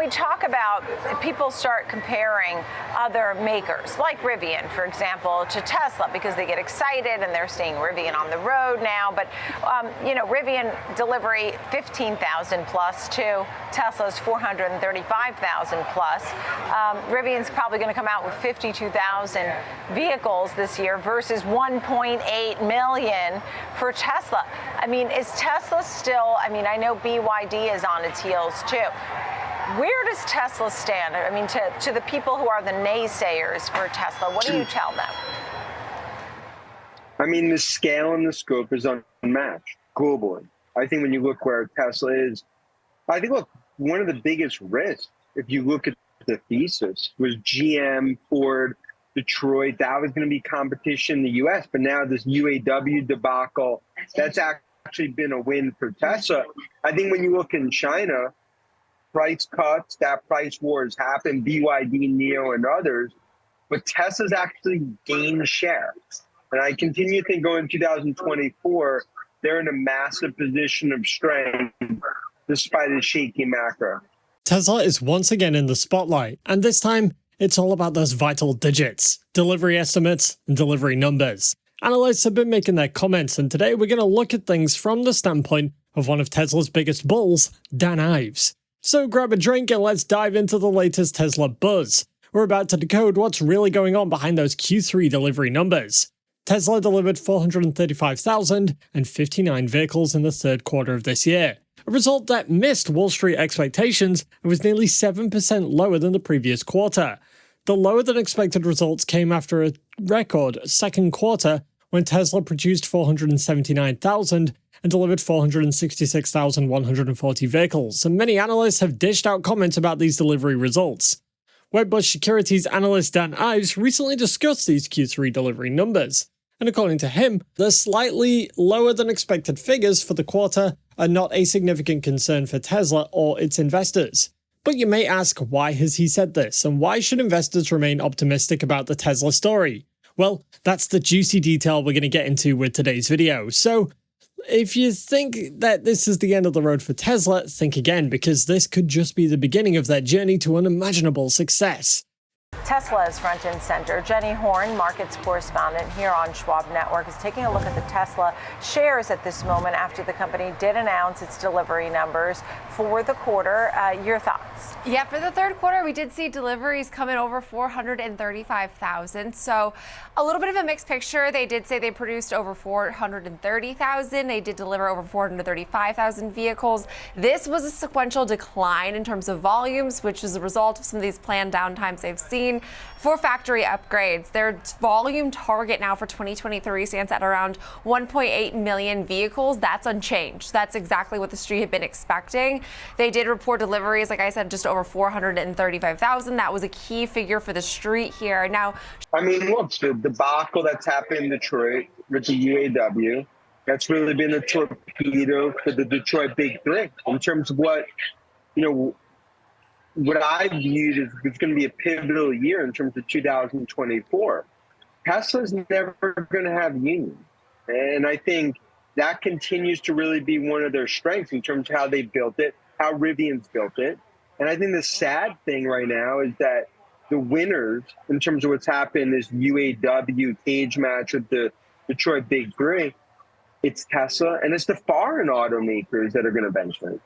we talk about, people start comparing other makers, like Rivian, for example, to Tesla, because they get excited and they're seeing Rivian on the road now. But, Rivian delivery 15,000 plus to Tesla's 435,000 plus. Rivian's probably going to come out with 52,000 vehicles this year versus 1.8 million for Tesla. I mean, is Tesla still, I know BYD is on its heels too. Where does Tesla stand? I mean, to the people who are the naysayers for Tesla, what do you tell them? I mean, the scale and the scope is unmatched globally. I think when you look where Tesla is, one of the biggest risks, if you look at the thesis, was GM, Ford, Detroit. That was going to be competition in the U.S., but now this UAW debacle, that's actually been a win for Tesla. I think when you look in China, price cuts, that price war has happened, BYD, NIO, and others, but Tesla's actually gained share. And I continue to think going 2024, they're in a massive position of strength despite a shaky macro. Tesla is once again in the spotlight, and this time it's all about those vital digits, delivery estimates, and delivery numbers. Analysts have been making their comments, and today we're going to look at things from the standpoint of one of Tesla's biggest bulls, Dan Ives. So grab a drink and let's dive into the latest Tesla buzz. We're about to decode what's really going on behind those Q3 delivery numbers. Tesla delivered 435,059 vehicles in the third quarter of this year, a result that missed Wall Street expectations and was nearly 7% lower than the previous quarter. The lower than expected results came after a record second quarter when Tesla produced 479,000 and delivered 466,140 vehicles, and many analysts have dished out comments about these delivery results. Wedbush Securities analyst Dan Ives recently discussed these Q3 delivery numbers, and according to him, the slightly lower than expected figures for the quarter are not a significant concern for Tesla or its investors. But you may ask, why has he said this, and why should investors remain optimistic about the Tesla story? Well, that's the juicy detail we're going to get into with today's video. So, if you think that this is the end of the road for Tesla, think again, because this could just be the beginning of their journey to unimaginable success. Tesla is front and center. Jenny Horn, markets correspondent here on Schwab Network, is taking a look at the Tesla shares at this moment after the company did announce its delivery numbers for the quarter. Your thoughts? Yeah, for the third quarter, we did see deliveries come in over 435,000. So a little bit of a mixed picture. They did say they produced over 430,000. They did deliver over 435,000 vehicles. This was a sequential decline in terms of volumes, which is a result of some of these planned downtimes they've seen for factory upgrades. Their volume target now for 2023 stands at around 1.8 million vehicles. That's unchanged. That's exactly what the street had been expecting. They did report deliveries, like I said, just over 435,000. That was a key figure for the street here. Now, I mean, look, the debacle that's happened in Detroit with the UAW, that's really been a torpedo for the Detroit Big Three in terms of what I viewed is it's going to be a pivotal year in terms of 2024. Tesla's never going to have unions. And I think that continues to really be one of their strengths in terms of how they built it, how Rivian's built it. And I think the sad thing right now is that the winners, in terms of what's happened, this UAW cage match with the Detroit Big Three, it's Tesla and it's the foreign automakers that are going to benefit.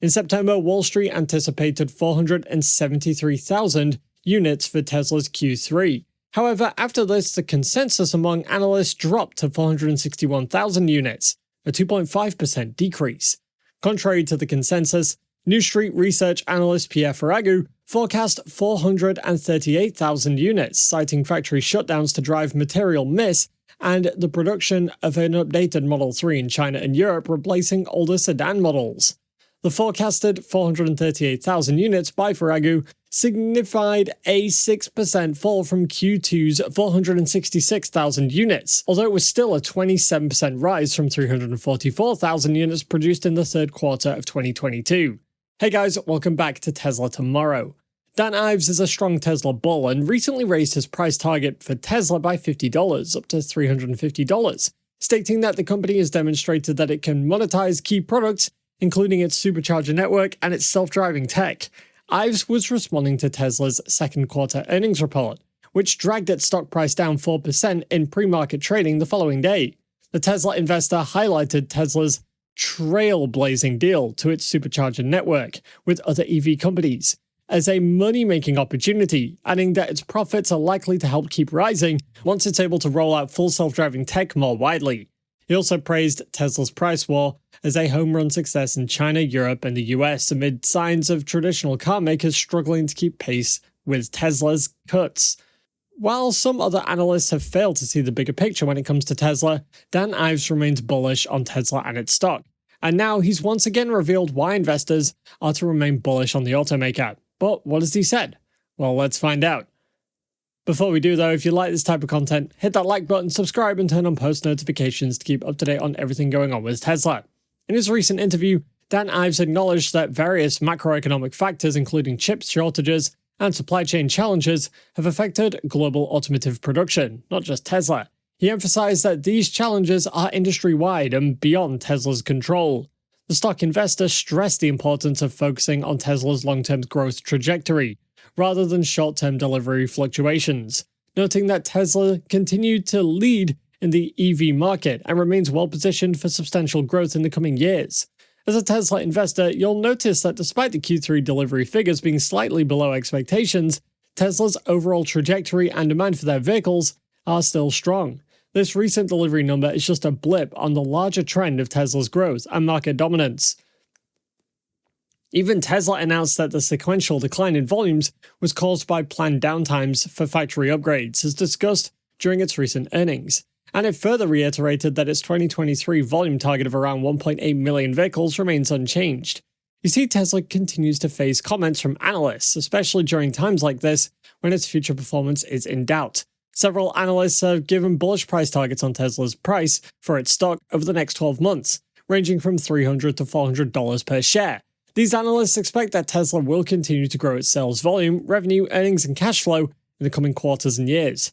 In September, Wall Street anticipated 473,000 units for Tesla's Q3. However, after this, the consensus among analysts dropped to 461,000 units, a 2.5% decrease. Contrary to the consensus, New Street research analyst Pierre Ferragu forecast 438,000 units, citing factory shutdowns to drive material miss and the production of an updated Model 3 in China and Europe, replacing older sedan models. The forecasted 438,000 units by Ferragu signified a 6% fall from Q2's 466,000 units, although it was still a 27% rise from 344,000 units produced in the third quarter of 2022. Hey guys, welcome back to Tesla Tomorrow. Dan Ives is a strong Tesla bull and recently raised his price target for Tesla by $50 up to $350, stating that the company has demonstrated that it can monetize key products including its supercharger network and its self-driving tech. Ives was responding to Tesla's second quarter earnings report, which dragged its stock price down 4% in pre-market trading the following day. The Tesla investor highlighted Tesla's trailblazing deal to its supercharger network with other EV companies as a money-making opportunity, adding that its profits are likely to help keep rising once it's able to roll out full self-driving tech more widely. He also praised Tesla's price war as a home run success in China, Europe, and the US amid signs of traditional car makers struggling to keep pace with Tesla's cuts. While some other analysts have failed to see the bigger picture when it comes to Tesla, Dan Ives remains bullish on Tesla and its stock. And now he's once again revealed why investors are to remain bullish on the automaker. But what has he said? Well, let's find out. Before we do though, if you like this type of content, hit that like button, subscribe, and turn on post notifications to keep up to date on everything going on with Tesla. In his recent interview, Dan Ives acknowledged that various macroeconomic factors, including chip shortages and supply chain challenges, have affected global automotive production, not just Tesla. He emphasized that these challenges are industry-wide and beyond Tesla's control. The stock investor stressed the importance of focusing on Tesla's long-term growth trajectory, rather than short-term delivery fluctuations, noting that Tesla continued to lead in the EV market and remains well-positioned for substantial growth in the coming years. As a Tesla investor, you'll notice that despite the Q3 delivery figures being slightly below expectations, Tesla's overall trajectory and demand for their vehicles are still strong. This recent delivery number is just a blip on the larger trend of Tesla's growth and market dominance. Even Tesla announced that the sequential decline in volumes was caused by planned downtimes for factory upgrades, as discussed during its recent earnings. And it further reiterated that its 2023 volume target of around 1.8 million vehicles remains unchanged. You see, Tesla continues to face comments from analysts, especially during times like this when its future performance is in doubt. Several analysts have given bullish price targets on Tesla's price for its stock over the next 12 months, ranging from $300 to $400 per share. These analysts expect that Tesla will continue to grow its sales volume, revenue, earnings, and cash flow in the coming quarters and years.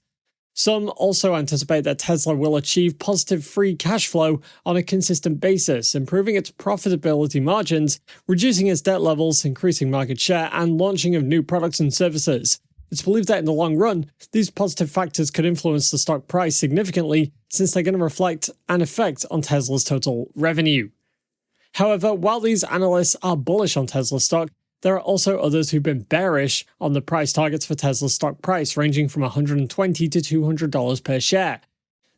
Some also anticipate that Tesla will achieve positive free cash flow on a consistent basis, improving its profitability margins, reducing its debt levels, increasing market share, and launching of new products and services. It's believed that in the long run, these positive factors could influence the stock price significantly, since they're going to reflect an effect on Tesla's total revenue. However, while these analysts are bullish on Tesla stock, there are also others who've been bearish on the price targets for Tesla's stock price, ranging from $120 to $200 per share.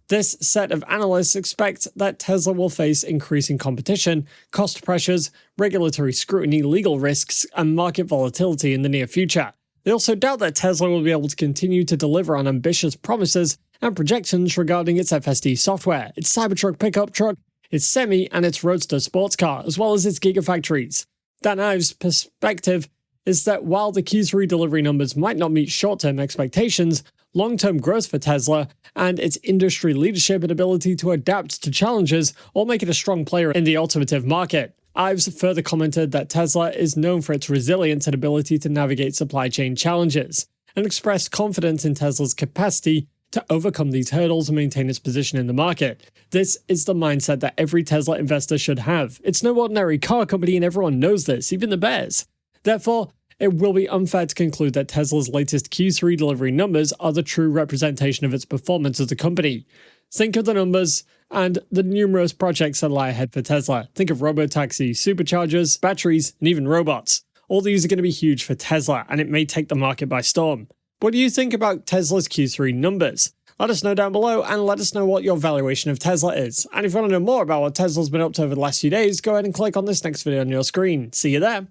This set of analysts expect that Tesla will face increasing competition, cost pressures, regulatory scrutiny, legal risks, and market volatility in the near future. They also doubt that Tesla will be able to continue to deliver on ambitious promises and projections regarding its FSD software, its Cybertruck pickup truck, its Semi, and its Roadster sports car, as well as its Gigafactories. Dan Ives' perspective is that while the Q3 delivery numbers might not meet short-term expectations, long-term growth for Tesla and its industry leadership and ability to adapt to challenges all make it a strong player in the automotive market. Ives further commented that Tesla is known for its resilience and ability to navigate supply chain challenges, and expressed confidence in Tesla's capacity to overcome these hurdles and maintain its position in the market. This is the mindset that every Tesla investor should have. It's no ordinary car company and everyone knows this, even the bears. Therefore, it will be unfair to conclude that Tesla's latest Q3 delivery numbers are the true representation of its performance as a company. Think of the numbers and the numerous projects that lie ahead for Tesla. Think of robotaxis, superchargers, batteries, and even robots. All these are going to be huge for Tesla, and it may take the market by storm. What do you think about Tesla's Q3 numbers? Let us know down below, and let us know what your valuation of Tesla is. And if you want to know more about what Tesla's been up to over the last few days, go ahead and click on this next video on your screen. See you there.